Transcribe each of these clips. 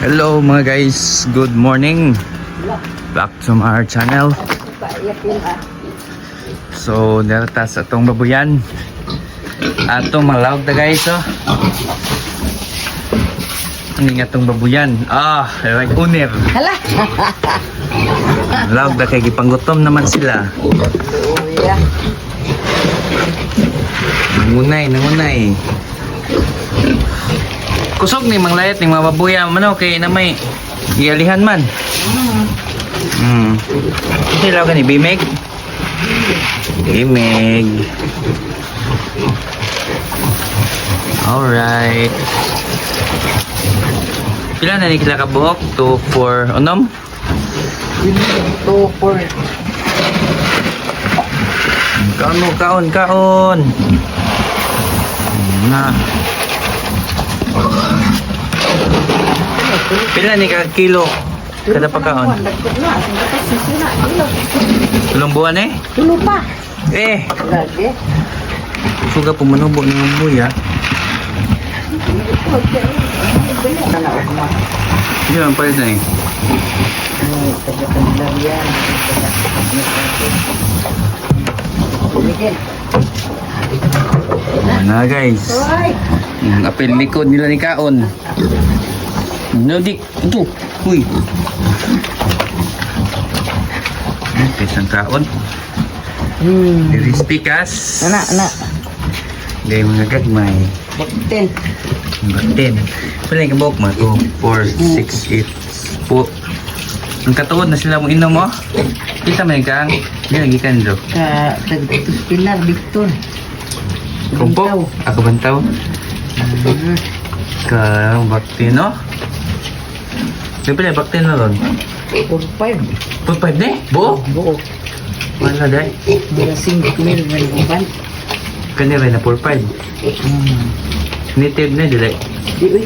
Hello mga guys, good morning. Back to our channel. So, naratas atong babuyan. Atong malawag na guys, oh. Ano nga atong babuyan? Like uner. Hala! Malawag na kay gipanggutom naman sila. Nangunay. Kusog ni manglayat ni mga babuya mano kay na may ialihan man. Sila ka ni Bimeg. Alright. Pila na ni kila ka buhok? 2, 4 unom? 2, 4. Kaon. Na. Pila ni ka kilo kada pagkaon? Tulong buwan eh? Tulo pa. Lagi. Suga po manubo ng buya. Hindi man pala na eh. Na guys. Apel likod nila ni Kaon. Nodik. Ito. Uy. Isang Kaon. Dirispikas. Anak. Gaya mga gagmay. Baktin. Pala yung kabok mo. 2, 4, 6, 8. Po. Ang katuod na sila mong inom mo. Kita man kang. Yan ang ikan do. Tagtus Pilar, Victor. Kumpok. Ako bantaw. Baktin no? Yung pala baktin na ron. 4-5. 4-5 na eh? Buo? Buo. Wala dahil. Mura 5 mil ng uban. Kanira na 4-5. Native na dili. Di, uy.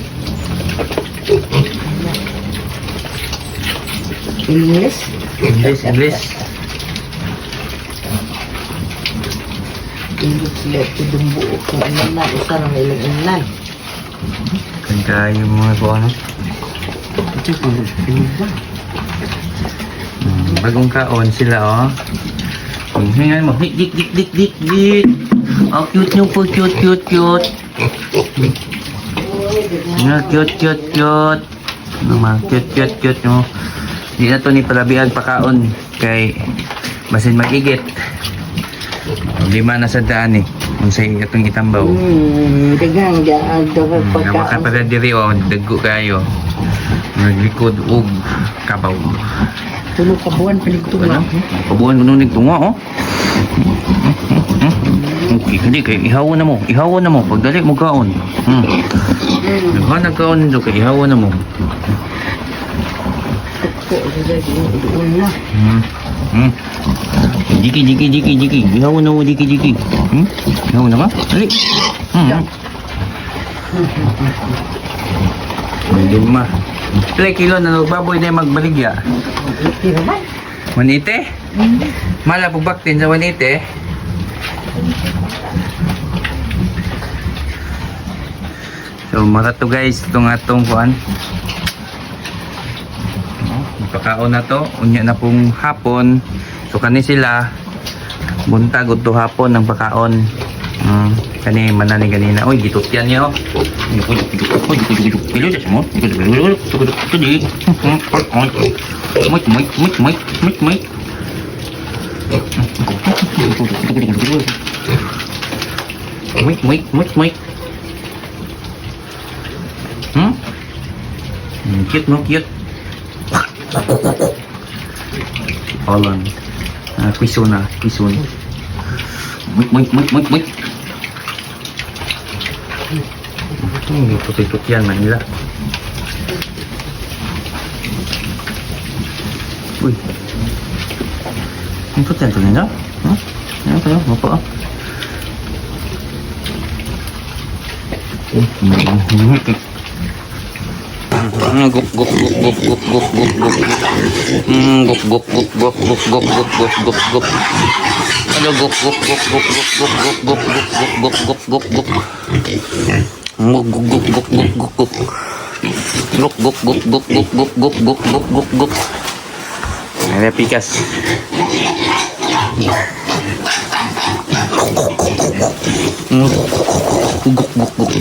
English? English. English sila ito yung buo. Kung ano na, isa na ilang inlan. Kaya yung mga po ano. Ito yung ba? Bagong Kaon sila oh. Hingan mo. Dik. Oh, cute nyo po. Cute. Nga, cute. Naman, cute nyo. Hindi na to ni palabihan pakaon. Kay basin magigit. Lima na sa daan eh. Kung sa itong itambaw. Dagang dagang Nawakan pala diri oh. Dago kayo. Naglikod og kabaw. Tulog ka buwan paligtong Ano? Kabuhan ko nung nagtunga oh. Okay, hindi kay ihawan na mo. Pagdali mo kaon. Naghanag kaon nito kay ihawan na mo. Jiki. Ihawan na mo, jiki. Ihawan na ka? Dali. Lima. Pila kilo na nagbaboy na magbaligya. 180? Mala po baktin sa 180. So mara to guys, itong atong kuan. Pagkaon na to, unya na pong hapon. So kani sila buntag to hapon ng pagkaon. Kani manani ganina. Oy, gitutyan niya oh. Cute. Olan. Quison. Moik. Putih-putihan Manila. Uy. Ang putihan to nila? Ayan tayo, mapo ah. Guk, guk, guk, guk, guk, guk, guk, guk, guk, guk, guk. Ada pikas. Guk, guk, guk. Guk, guk, guk.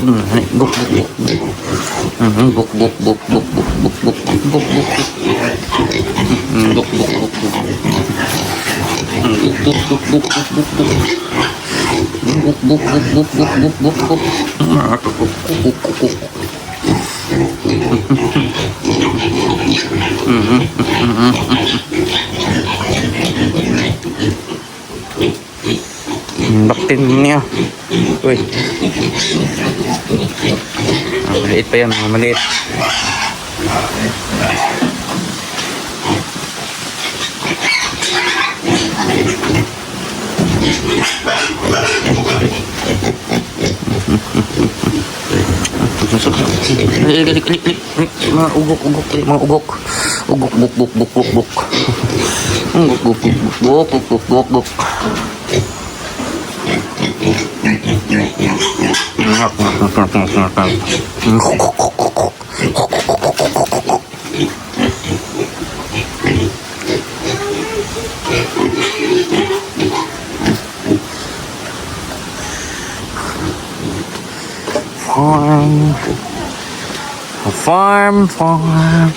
Guk, guk, guk, guk, guk, guk, guk, guk, guk. Guk, guk, guk, guk. Guk, guk, guk, guk, guk, guk, guk. Guk, guk, guk, guk, guk, guk, guk, guk. Guk, guk, guk. Baktin niya. Uy. Maliit pa yan, maliit. Mga ugok, mga ugok. Ugok, buk, buk, buk, buk, buk. Ugok, buk, buk, buk, buk, buk, buk, buk. Farm. Farm.